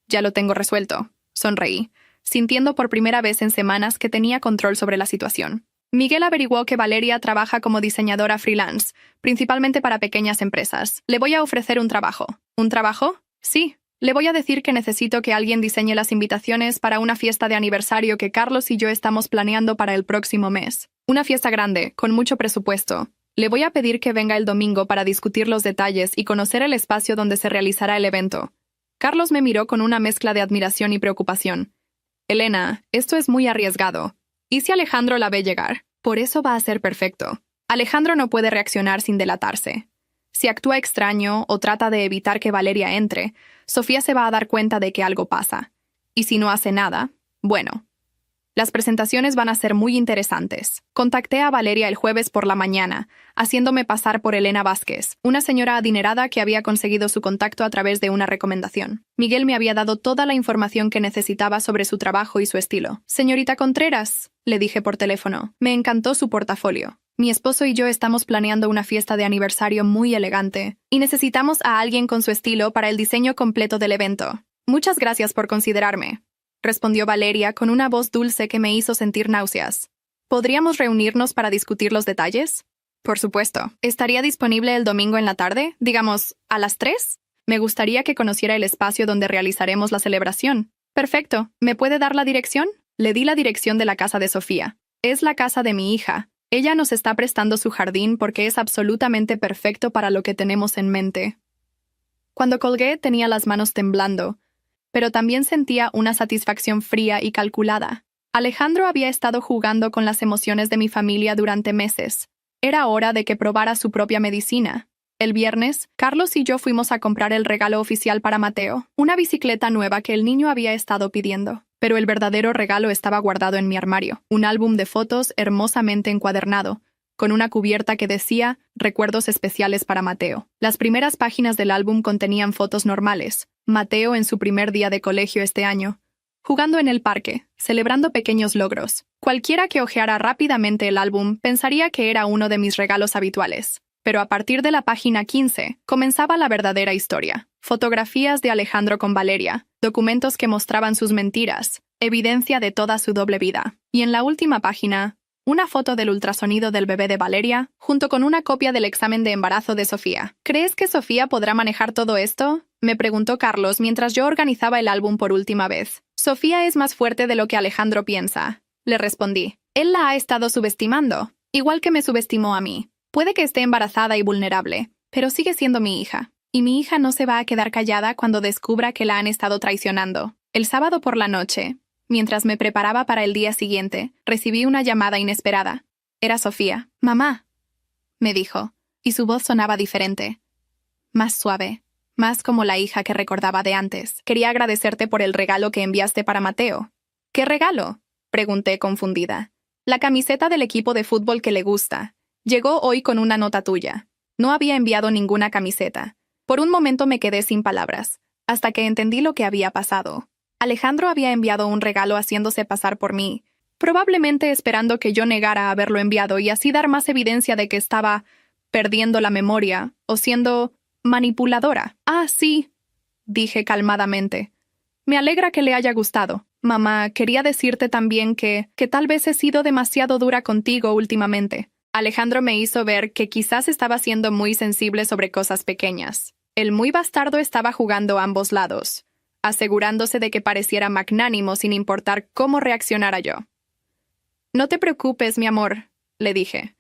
«Ya lo tengo resuelto», sonreí, sintiendo por primera vez en semanas que tenía control sobre la situación. Miguel averiguó que Valeria trabaja como diseñadora freelance, principalmente para pequeñas empresas. Le voy a ofrecer un trabajo. ¿Un trabajo? Sí, Le voy a decir que necesito que alguien diseñe las invitaciones para una fiesta de aniversario que Carlos y yo estamos planeando para el próximo mes. Una fiesta grande, con mucho presupuesto. Le voy a pedir que venga el domingo para discutir los detalles y conocer el espacio donde se realizará el evento. Carlos me miró con una mezcla de admiración y preocupación. Elena, esto es muy arriesgado. ¿Y si Alejandro la ve llegar? Por eso va a ser perfecto. Alejandro no puede reaccionar sin delatarse. Si actúa extraño o trata de evitar que Valeria entre, Sofía se va a dar cuenta de que algo pasa. Y si no hace nada, bueno. Las presentaciones van a ser muy interesantes. Contacté a Valeria el jueves por la mañana, haciéndome pasar por Elena Vázquez, una señora adinerada que había conseguido su contacto a través de una recomendación. Miguel me había dado toda la información que necesitaba sobre su trabajo y su estilo. «Señorita Contreras», le dije por teléfono, me encantó su portafolio. Mi esposo y yo estamos planeando una fiesta de aniversario muy elegante, y necesitamos a alguien con su estilo para el diseño completo del evento. Muchas gracias por considerarme, respondió Valeria con una voz dulce que me hizo sentir náuseas. ¿Podríamos reunirnos para discutir los detalles? Por supuesto. ¿Estaría disponible el domingo en la tarde? Digamos, ¿a las 3? Me gustaría que conociera el espacio donde realizaremos la celebración. Perfecto. ¿Me puede dar la dirección? Le di la dirección de la casa de Sofía. Es la casa de mi hija. Ella nos está prestando su jardín porque es absolutamente perfecto para lo que tenemos en mente. Cuando colgué tenía las manos temblando, pero también sentía una satisfacción fría y calculada. Alejandro había estado jugando con las emociones de mi familia durante meses. Era hora de que probara su propia medicina. El viernes, Carlos y yo fuimos a comprar el regalo oficial para Mateo, una bicicleta nueva que el niño había estado pidiendo. Pero el verdadero regalo estaba guardado en mi armario, un álbum de fotos hermosamente encuadernado, con una cubierta que decía «Recuerdos especiales para Mateo». Las primeras páginas del álbum contenían fotos normales, Mateo en su primer día de colegio este año, jugando en el parque, celebrando pequeños logros. Cualquiera que hojeara rápidamente el álbum pensaría que era uno de mis regalos habituales. Pero a partir de la página 15 comenzaba la verdadera historia. Fotografías de Alejandro con Valeria, documentos que mostraban sus mentiras, evidencia de toda su doble vida. Y en la última página, una foto del ultrasonido del bebé de Valeria, junto con una copia del examen de embarazo de Sofía. ¿Crees que Sofía podrá manejar todo esto?, me preguntó Carlos mientras yo organizaba el álbum por última vez. Sofía es más fuerte de lo que Alejandro piensa, le respondí. Él la ha estado subestimando, igual que me subestimó a mí. Puede que esté embarazada y vulnerable, pero sigue siendo mi hija. Y mi hija no se va a quedar callada cuando descubra que la han estado traicionando. El sábado por la noche, mientras me preparaba para el día siguiente, recibí una llamada inesperada. Era Sofía. «Mamá», me dijo, y su voz sonaba diferente. Más suave, más como la hija que recordaba de antes. «Quería agradecerte por el regalo que enviaste para Mateo». «¿Qué regalo?», pregunté confundida. «La camiseta del equipo de fútbol que le gusta. Llegó hoy con una nota tuya. No había enviado ninguna camiseta. Por un momento me quedé sin palabras, hasta que entendí lo que había pasado. Alejandro había enviado un regalo haciéndose pasar por mí, probablemente esperando que yo negara haberlo enviado y así dar más evidencia de que estaba perdiendo la memoria o siendo manipuladora. «Ah, sí», dije calmadamente. «Me alegra que le haya gustado. Mamá, quería decirte también que tal vez he sido demasiado dura contigo últimamente». Alejandro me hizo ver que quizás estaba siendo muy sensible sobre cosas pequeñas. El muy bastardo estaba jugando a ambos lados, asegurándose de que pareciera magnánimo sin importar cómo reaccionara yo. «No te preocupes, mi amor», le dije.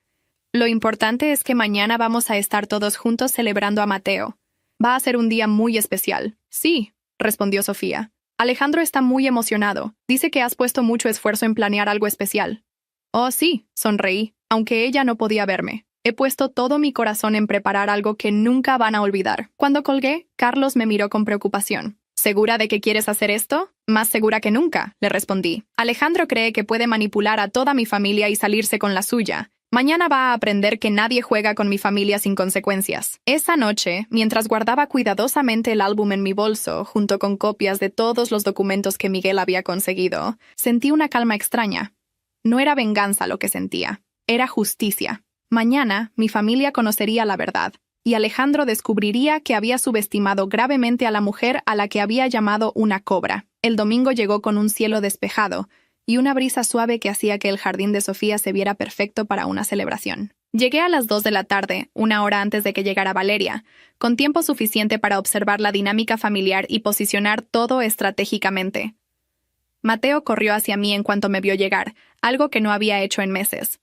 «Lo importante es que mañana vamos a estar todos juntos celebrando a Mateo. Va a ser un día muy especial». «Sí», respondió Sofía. «Alejandro está muy emocionado. Dice que has puesto mucho esfuerzo en planear algo especial». «Oh, sí», sonreí, aunque ella no podía verme. «He puesto todo mi corazón en preparar algo que nunca van a olvidar». Cuando colgué, Carlos me miró con preocupación. «¿Segura de que quieres hacer esto?» «Más segura que nunca», le respondí. «Alejandro cree que puede manipular a toda mi familia y salirse con la suya. Mañana va a aprender que nadie juega con mi familia sin consecuencias». Esa noche, mientras guardaba cuidadosamente el álbum en mi bolso, junto con copias de todos los documentos que Miguel había conseguido, sentí una calma extraña. No era venganza lo que sentía, era justicia. Mañana, mi familia conocería la verdad, y Alejandro descubriría que había subestimado gravemente a la mujer a la que había llamado una cobra. El domingo llegó con un cielo despejado y una brisa suave que hacía que el jardín de Sofía se viera perfecto para una celebración. Llegué a las 2 de la tarde, una hora antes de que llegara Valeria, con tiempo suficiente para observar la dinámica familiar y posicionar todo estratégicamente. Mateo corrió hacia mí en cuanto me vio llegar, algo que no había hecho en meses.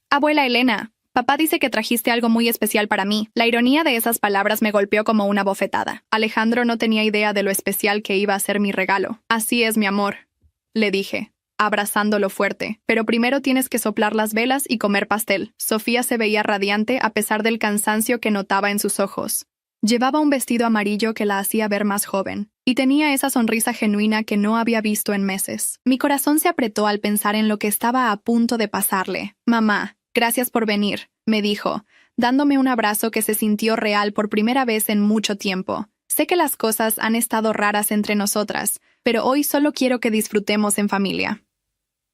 «Abuela Elena, papá dice que trajiste algo muy especial para mí». La ironía de esas palabras me golpeó como una bofetada. Alejandro no tenía idea de lo especial que iba a ser mi regalo. «Así es, mi amor», le dije, abrazándolo fuerte. «Pero primero tienes que soplar las velas y comer pastel». Sofía se veía radiante a pesar del cansancio que notaba en sus ojos. Llevaba un vestido amarillo que la hacía ver más joven, y tenía esa sonrisa genuina que no había visto en meses. Mi corazón se apretó al pensar en lo que estaba a punto de pasarle. «Mamá, gracias por venir», me dijo, dándome un abrazo que se sintió real por primera vez en mucho tiempo. «Sé que las cosas han estado raras entre nosotras, pero hoy solo quiero que disfrutemos en familia».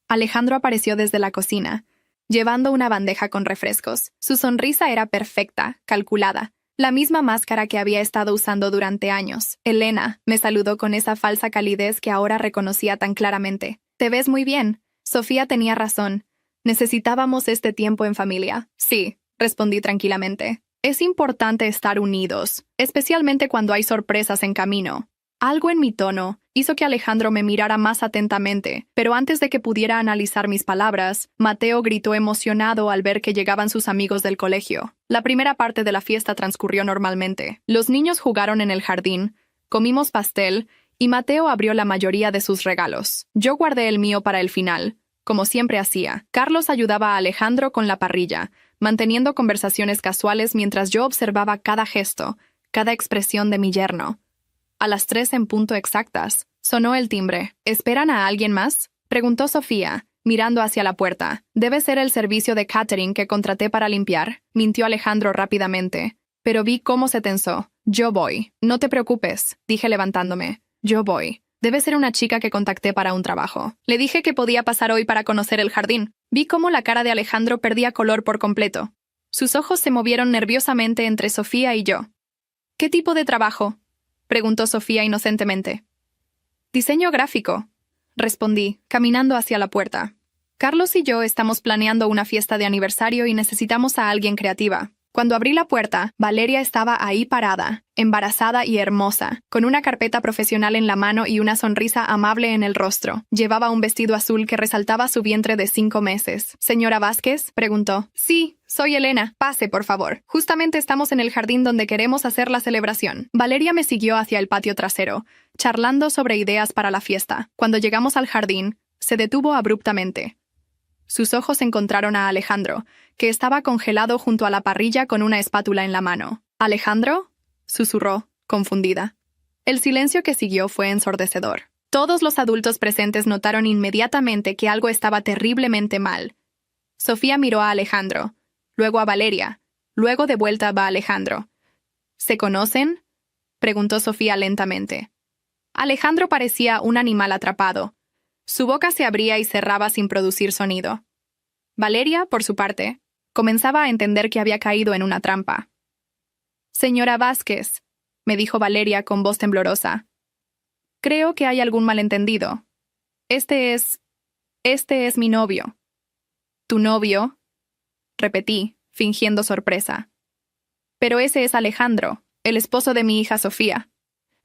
Alejandro apareció desde la cocina, llevando una bandeja con refrescos. Su sonrisa era perfecta, calculada, la misma máscara que había estado usando durante años. «Elena», me saludó con esa falsa calidez que ahora reconocía tan claramente. «Te ves muy bien». Sofía tenía razón. Necesitábamos este tiempo en familia. «Sí», respondí tranquilamente. «Es importante estar unidos, especialmente cuando hay sorpresas en camino». Algo en mi tono hizo que Alejandro me mirara más atentamente, pero antes de que pudiera analizar mis palabras, Mateo gritó emocionado al ver que llegaban sus amigos del colegio. La primera parte de la fiesta transcurrió normalmente. Los niños jugaron en el jardín, comimos pastel, y Mateo abrió la mayoría de sus regalos. Yo guardé el mío para el final, como siempre hacía. Carlos ayudaba a Alejandro con la parrilla, manteniendo conversaciones casuales mientras yo observaba cada gesto, cada expresión de mi yerno. A las 3 en punto exactas, sonó el timbre. «¿Esperan a alguien más?», preguntó Sofía, mirando hacia la puerta. «Debe ser el servicio de catering que contraté para limpiar», mintió Alejandro rápidamente, pero vi cómo se tensó. «Yo voy». «No te preocupes», dije levantándome. «Yo voy. Debe ser una chica que contacté para un trabajo». Le dije que podía pasar hoy para conocer el jardín. Vi cómo la cara de Alejandro perdía color por completo. Sus ojos se movieron nerviosamente entre Sofía y yo. «¿Qué tipo de trabajo?», preguntó Sofía inocentemente. «Diseño gráfico», respondí, caminando hacia la puerta. «Carlos y yo estamos planeando una fiesta de aniversario y necesitamos a alguien creativa». Cuando abrí la puerta, Valeria estaba ahí parada, embarazada y hermosa, con una carpeta profesional en la mano y una sonrisa amable en el rostro. Llevaba un vestido azul que resaltaba su vientre de 5 meses. «¿Señora Vázquez?», preguntó. «Sí, soy Elena. Pase, por favor. Justamente estamos en el jardín donde queremos hacer la celebración». Valeria me siguió hacia el patio trasero, charlando sobre ideas para la fiesta. Cuando llegamos al jardín, se detuvo abruptamente. Sus ojos encontraron a Alejandro, que estaba congelado junto a la parrilla con una espátula en la mano. «¿Alejandro?», susurró, confundida. El silencio que siguió fue ensordecedor. Todos los adultos presentes notaron inmediatamente que algo estaba terriblemente mal. Sofía miró a Alejandro, luego a Valeria, luego de vuelta a Alejandro. «¿Se conocen?», preguntó Sofía lentamente. Alejandro parecía un animal atrapado. Su boca se abría y cerraba sin producir sonido. Valeria, por su parte, comenzaba a entender que había caído en una trampa. «Señora Vázquez», me dijo Valeria con voz temblorosa. «Creo que hay algún malentendido. Este es mi novio». «¿Tu novio?», repetí, fingiendo sorpresa. «Pero ese es Alejandro, el esposo de mi hija Sofía».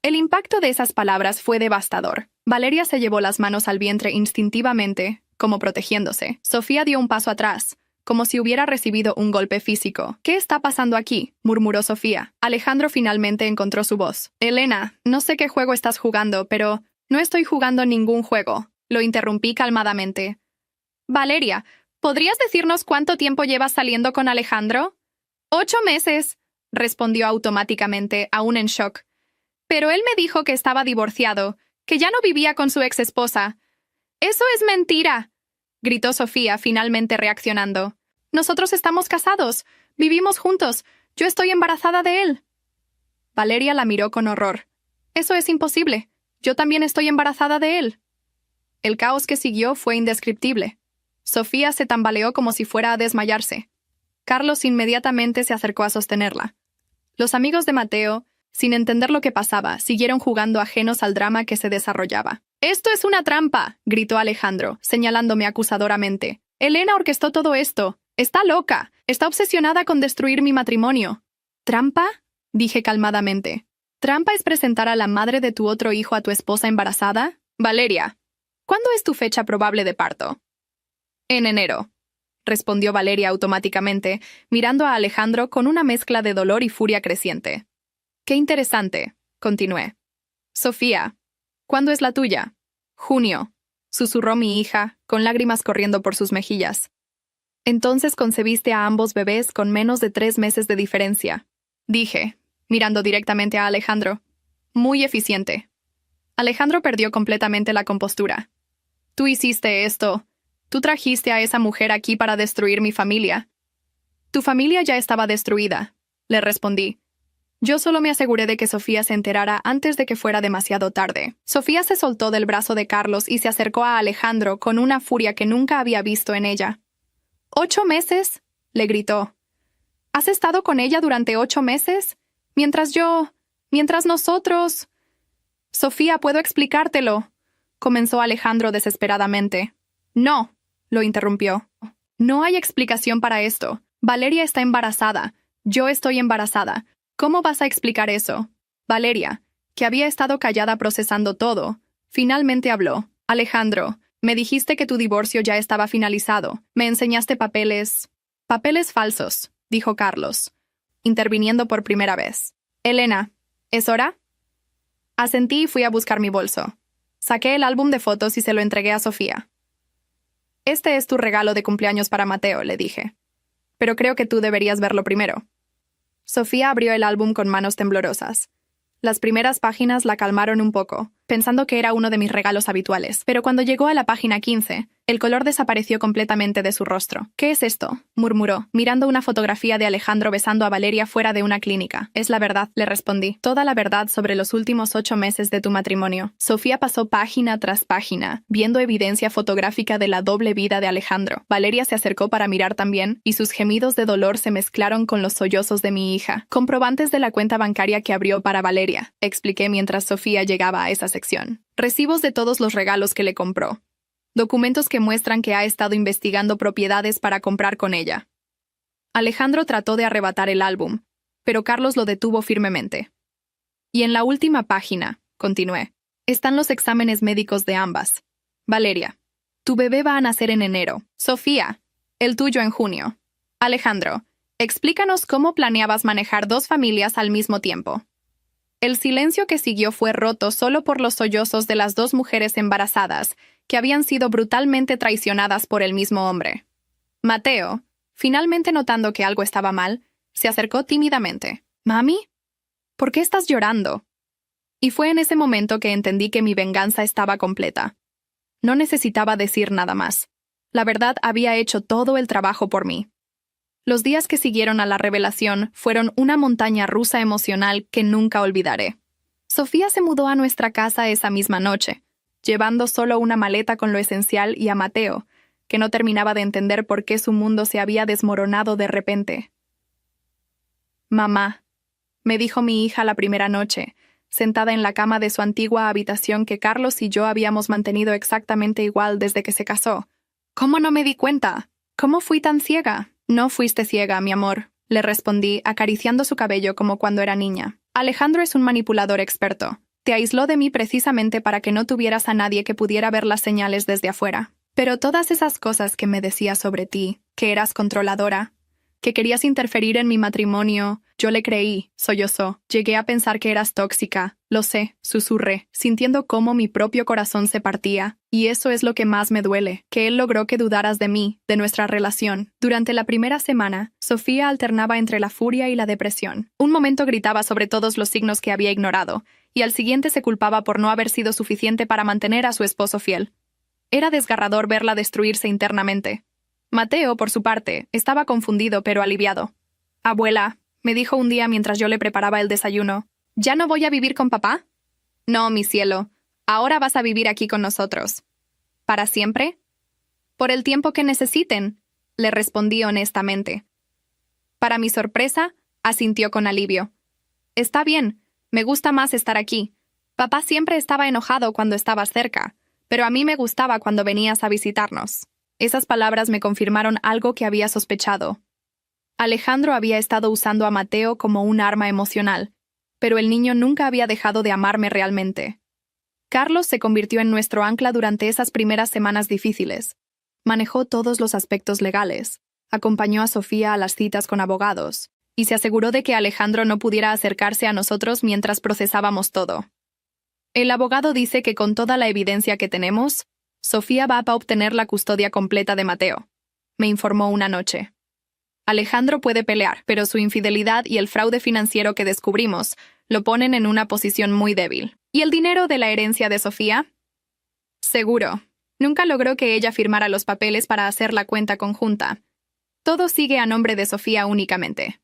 El impacto de esas palabras fue devastador. Valeria se llevó las manos al vientre instintivamente, como protegiéndose. Sofía dio un paso atrás, como si hubiera recibido un golpe físico. «¿Qué está pasando aquí?», murmuró Sofía. Alejandro finalmente encontró su voz. «Elena, no sé qué juego estás jugando, pero no estoy jugando ningún juego», lo interrumpí calmadamente. «Valeria, ¿podrías decirnos cuánto tiempo llevas saliendo con Alejandro?» «8 meses», respondió automáticamente, aún en shock. «Pero él me dijo que estaba divorciado, que ya no vivía con su exesposa». «Eso es mentira», gritó Sofía, finalmente reaccionando. «Nosotros estamos casados, vivimos juntos, yo estoy embarazada de él». Valeria la miró con horror. «Eso es imposible, yo también estoy embarazada de él». El caos que siguió fue indescriptible. Sofía se tambaleó como si fuera a desmayarse. Carlos inmediatamente se acercó a sostenerla. Los amigos de Mateo, sin entender lo que pasaba, siguieron jugando ajenos al drama que se desarrollaba. «¡Esto es una trampa!», gritó Alejandro, señalándome acusadoramente. «Elena orquestó todo esto. Está loca. Está obsesionada con destruir mi matrimonio. ¿Trampa? Dije calmadamente. ¿Trampa es presentar a la madre de tu otro hijo a tu esposa embarazada? Valeria, ¿cuándo es tu fecha probable de parto? En enero, respondió Valeria automáticamente, mirando a Alejandro con una mezcla de dolor y furia creciente. Qué interesante, continué. Sofía, ¿cuándo es la tuya? Junio, susurró mi hija, con lágrimas corriendo por sus mejillas. Entonces concebiste a ambos bebés con menos de 3 meses de diferencia, dije, mirando directamente a Alejandro. Muy eficiente. Alejandro perdió completamente la compostura. Tú hiciste esto. Tú trajiste a esa mujer aquí para destruir mi familia. Tu familia ya estaba destruida, le respondí. Yo solo me aseguré de que Sofía se enterara antes de que fuera demasiado tarde. Sofía se soltó del brazo de Carlos y se acercó a Alejandro con una furia que nunca había visto en ella. ¿8 meses? Le gritó. ¿Has estado con ella durante 8 meses? Mientras nosotros... Sofía, puedo explicártelo, comenzó Alejandro desesperadamente. No, lo interrumpió. No hay explicación para esto. Valeria está embarazada. Yo estoy embarazada. ¿Cómo vas a explicar eso? Valeria, que había estado callada procesando todo, finalmente habló. Alejandro, me dijiste que tu divorcio ya estaba finalizado. Me enseñaste papeles... Papeles falsos, dijo Carlos, interviniendo por primera vez. Elena, ¿es hora? Asentí y fui a buscar mi bolso. Saqué el álbum de fotos y se lo entregué a Sofía. Este es tu regalo de cumpleaños para Mateo, le dije. Pero creo que tú deberías verlo primero. Sofía abrió el álbum con manos temblorosas. Las primeras páginas la calmaron un poco, pensando que era uno de mis regalos habituales, pero cuando llegó a la página 15, el color desapareció completamente de su rostro. ¿Qué es esto?, murmuró, mirando una fotografía de Alejandro besando a Valeria fuera de una clínica. Es la verdad, le respondí. Toda la verdad sobre los últimos 8 meses de tu matrimonio. Sofía pasó página tras página, viendo evidencia fotográfica de la doble vida de Alejandro. Valeria se acercó para mirar también, y sus gemidos de dolor se mezclaron con los sollozos de mi hija. Comprobantes de la cuenta bancaria que abrió para Valeria, expliqué mientras Sofía llegaba a esa sección. Recibos de todos los regalos que le compró. Documentos que muestran que ha estado investigando propiedades para comprar con ella. Alejandro trató de arrebatar el álbum, pero Carlos lo detuvo firmemente. Y en la última página, continué, están los exámenes médicos de ambas. Valeria, tu bebé va a nacer en enero. Sofía, el tuyo en junio. Alejandro, explícanos cómo planeabas manejar 2 familias al mismo tiempo. El silencio que siguió fue roto solo por los sollozos de las 2 mujeres embarazadas, que habían sido brutalmente traicionadas por el mismo hombre. Mateo, finalmente notando que algo estaba mal, se acercó tímidamente. «¿Mami? ¿Por qué estás llorando?» Y fue en ese momento que entendí que mi venganza estaba completa. No necesitaba decir nada más. La verdad había hecho todo el trabajo por mí. Los días que siguieron a la revelación fueron una montaña rusa emocional que nunca olvidaré. Sofía se mudó a nuestra casa esa misma noche, llevando solo una maleta con lo esencial y a Mateo, que no terminaba de entender por qué su mundo se había desmoronado de repente. «Mamá», me dijo mi hija la primera noche, sentada en la cama de su antigua habitación que Carlos y yo habíamos mantenido exactamente igual desde que se casó. «¿Cómo no me di cuenta? ¿Cómo fui tan ciega?» «No fuiste ciega, mi amor», le respondí, acariciando su cabello como cuando era niña. «Alejandro es un manipulador experto. Te aisló de mí precisamente para que no tuvieras a nadie que pudiera ver las señales desde afuera. Pero todas esas cosas que me decías sobre ti, que eras controladora, que querías interferir en mi matrimonio, yo le creí», sollozó. «Llegué a pensar que eras tóxica. Lo sé», susurré, sintiendo cómo mi propio corazón se partía. Y eso es lo que más me duele, que él logró que dudaras de mí, de nuestra relación. Durante la primera semana, Sofía alternaba entre la furia y la depresión. Un momento gritaba sobre todos los signos que había ignorado, y al siguiente se culpaba por no haber sido suficiente para mantener a su esposo fiel. Era desgarrador verla destruirse internamente. Mateo, por su parte, estaba confundido pero aliviado. «Abuela», me dijo un día mientras yo le preparaba el desayuno, «¿ya no voy a vivir con papá?» «No, mi cielo. Ahora vas a vivir aquí con nosotros». «¿Para siempre?» «Por el tiempo que necesiten», le respondí honestamente. Para mi sorpresa, asintió con alivio. «Está bien. Me gusta más estar aquí. Papá siempre estaba enojado cuando estabas cerca, pero a mí me gustaba cuando venías a visitarnos». Esas palabras me confirmaron algo que había sospechado. Alejandro había estado usando a Mateo como un arma emocional, pero el niño nunca había dejado de amarme realmente. Carlos se convirtió en nuestro ancla durante esas primeras semanas difíciles. Manejó todos los aspectos legales, acompañó a Sofía a las citas con abogados, y se aseguró de que Alejandro no pudiera acercarse a nosotros mientras procesábamos todo. El abogado dice que con toda la evidencia que tenemos, Sofía va a obtener la custodia completa de Mateo, me informó una noche. Alejandro puede pelear, pero su infidelidad y el fraude financiero que descubrimos lo ponen en una posición muy débil. ¿Y el dinero de la herencia de Sofía? Seguro. Nunca logró que ella firmara los papeles para hacer la cuenta conjunta. Todo sigue a nombre de Sofía únicamente.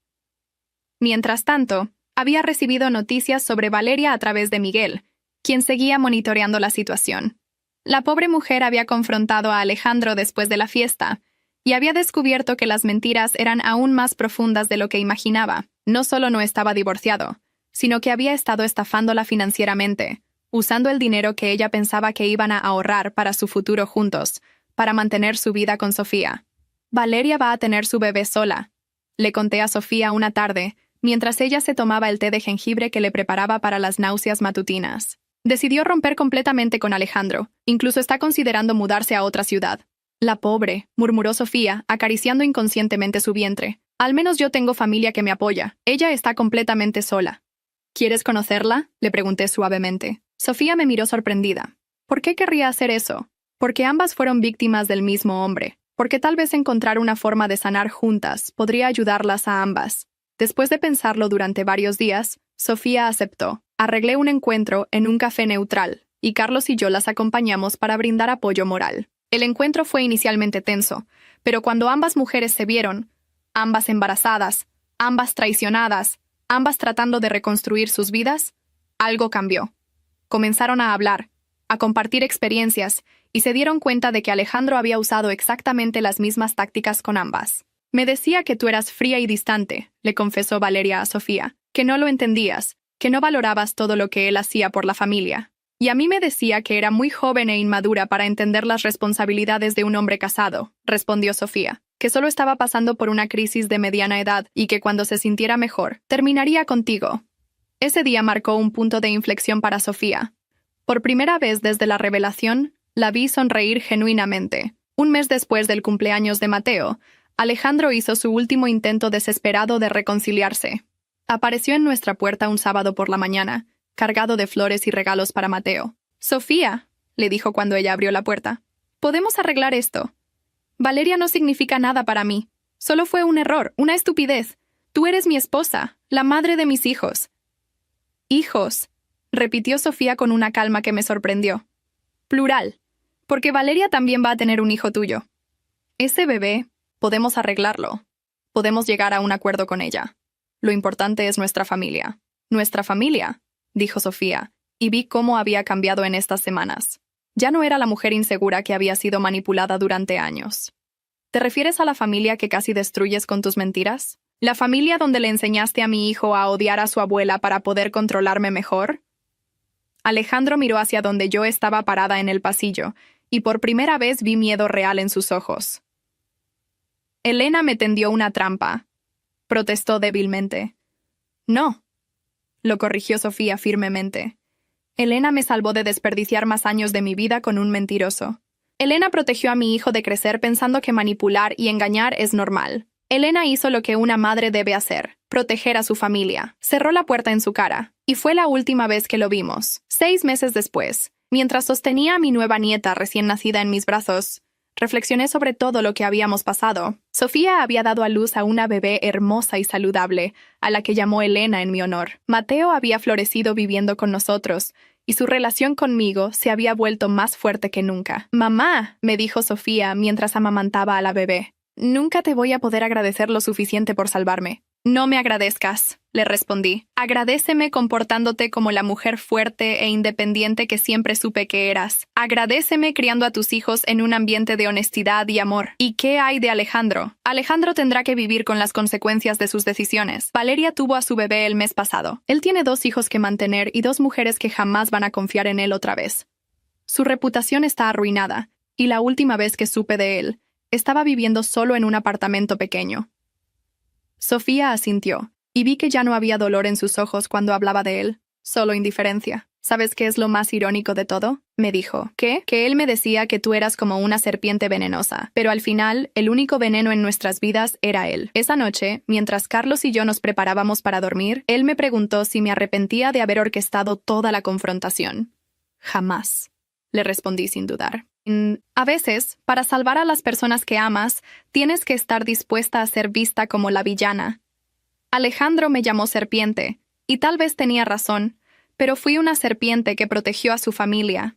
Mientras tanto, había recibido noticias sobre Valeria a través de Miguel, quien seguía monitoreando la situación. La pobre mujer había confrontado a Alejandro después de la fiesta, y había descubierto que las mentiras eran aún más profundas de lo que imaginaba. No solo no estaba divorciado, sino que había estado estafándola financieramente, usando el dinero que ella pensaba que iban a ahorrar para su futuro juntos, para mantener su vida con Sofía. Valeria va a tener su bebé sola, le conté a Sofía una tarde, mientras ella se tomaba el té de jengibre que le preparaba para las náuseas matutinas. Decidió romper completamente con Alejandro, incluso está considerando mudarse a otra ciudad. La pobre, murmuró Sofía, acariciando inconscientemente su vientre. Al menos yo tengo familia que me apoya. Ella está completamente sola. ¿Quieres conocerla?, le pregunté suavemente. Sofía me miró sorprendida. ¿Por qué querría hacer eso? Porque ambas fueron víctimas del mismo hombre. Porque tal vez encontrar una forma de sanar juntas podría ayudarlas a ambas. Después de pensarlo durante varios días, Sofía aceptó. Arreglé un encuentro en un café neutral, y Carlos y yo las acompañamos para brindar apoyo moral. El encuentro fue inicialmente tenso, pero cuando ambas mujeres se vieron, ambas embarazadas, ambas traicionadas, ambas tratando de reconstruir sus vidas, algo cambió. Comenzaron a hablar, a compartir experiencias, y se dieron cuenta de que Alejandro había usado exactamente las mismas tácticas con ambas. Me decía que tú eras fría y distante, le confesó Valeria a Sofía, que no lo entendías, que no valorabas todo lo que él hacía por la familia. Y a mí me decía que era muy joven e inmadura para entender las responsabilidades de un hombre casado, respondió Sofía, que solo estaba pasando por una crisis de mediana edad y que cuando se sintiera mejor, terminaría contigo. Ese día marcó un punto de inflexión para Sofía. Por primera vez desde la revelación, la vi sonreír genuinamente. Un mes después del cumpleaños de Mateo, Alejandro hizo su último intento desesperado de reconciliarse. Apareció en nuestra puerta un sábado por la mañana, cargado de flores y regalos para Mateo. «Sofía», le dijo cuando ella abrió la puerta, «podemos arreglar esto. Valeria no significa nada para mí. Solo fue un error, una estupidez. Tú eres mi esposa, la madre de mis hijos». «Hijos», repitió Sofía con una calma que me sorprendió. «Plural, porque Valeria también va a tener un hijo tuyo. Ese bebé, podemos arreglarlo. Podemos llegar a un acuerdo con ella. Lo importante es nuestra familia». «¿Nuestra familia?», dijo Sofía, y vi cómo había cambiado en estas semanas. Ya no era la mujer insegura que había sido manipulada durante años. ¿Te refieres a la familia que casi destruyes con tus mentiras? ¿La familia donde le enseñaste a mi hijo a odiar a su abuela para poder controlarme mejor? Alejandro miró hacia donde yo estaba parada en el pasillo, y por primera vez vi miedo real en sus ojos. «Elena me tendió una trampa», protestó débilmente. «No», lo corrigió Sofía firmemente. «Elena me salvó de desperdiciar más años de mi vida con un mentiroso. Elena protegió a mi hijo de crecer pensando que manipular y engañar es normal. Elena hizo lo que una madre debe hacer, proteger a su familia. Cerró la puerta en su cara, y fue la última vez que lo vimos. 6 meses después, mientras sostenía a mi nueva nieta recién nacida en mis brazos, reflexioné sobre todo lo que habíamos pasado. Sofía había dado a luz a una bebé hermosa y saludable, a la que llamó Elena en mi honor. Mateo había florecido viviendo con nosotros, y su relación conmigo se había vuelto más fuerte que nunca. «Mamá», me dijo Sofía mientras amamantaba a la bebé, «nunca te voy a poder agradecer lo suficiente por salvarme». «No me agradezcas», le respondí. «Agradéceme comportándote como la mujer fuerte e independiente que siempre supe que eras. Agradéceme criando a tus hijos en un ambiente de honestidad y amor. ¿Y qué hay de Alejandro? Alejandro tendrá que vivir con las consecuencias de sus decisiones. Valeria tuvo a su bebé el mes pasado. Él tiene 2 hijos que mantener y 2 mujeres que jamás van a confiar en él otra vez. Su reputación está arruinada, y la última vez que supe de él, estaba viviendo solo en un apartamento pequeño. Sofía asintió, y vi que ya no había dolor en sus ojos cuando hablaba de él, solo indiferencia. ¿Sabes qué es lo más irónico de todo? Me dijo. ¿Qué? Que él me decía que tú eras como una serpiente venenosa, pero al final, el único veneno en nuestras vidas era él. Esa noche, mientras Carlos y yo nos preparábamos para dormir, él me preguntó si me arrepentía de haber orquestado toda la confrontación. Jamás, le respondí sin dudar. A veces, para salvar a las personas que amas, tienes que estar dispuesta a ser vista como la villana. Alejandro me llamó serpiente, y tal vez tenía razón, pero fui una serpiente que protegió a su familia.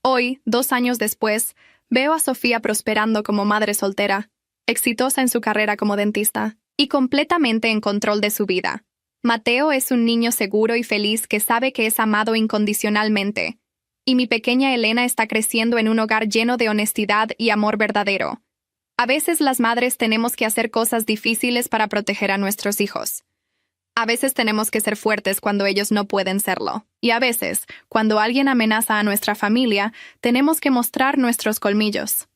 Hoy, 2 años después, veo a Sofía prosperando como madre soltera, exitosa en su carrera como dentista, y completamente en control de su vida. Mateo es un niño seguro y feliz que sabe que es amado incondicionalmente, y mi pequeña Elena está creciendo en un hogar lleno de honestidad y amor verdadero. A veces las madres tenemos que hacer cosas difíciles para proteger a nuestros hijos. A veces tenemos que ser fuertes cuando ellos no pueden serlo. Y a veces, cuando alguien amenaza a nuestra familia, tenemos que mostrar nuestros colmillos.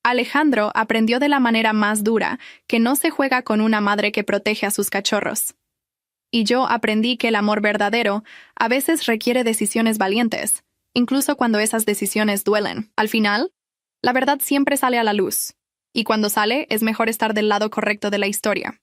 Alejandro aprendió de la manera más dura que no se juega con una madre que protege a sus cachorros. Y yo aprendí que el amor verdadero a veces requiere decisiones valientes, incluso cuando esas decisiones duelen. Al final, la verdad siempre sale a la luz. Y cuando sale, es mejor estar del lado correcto de la historia.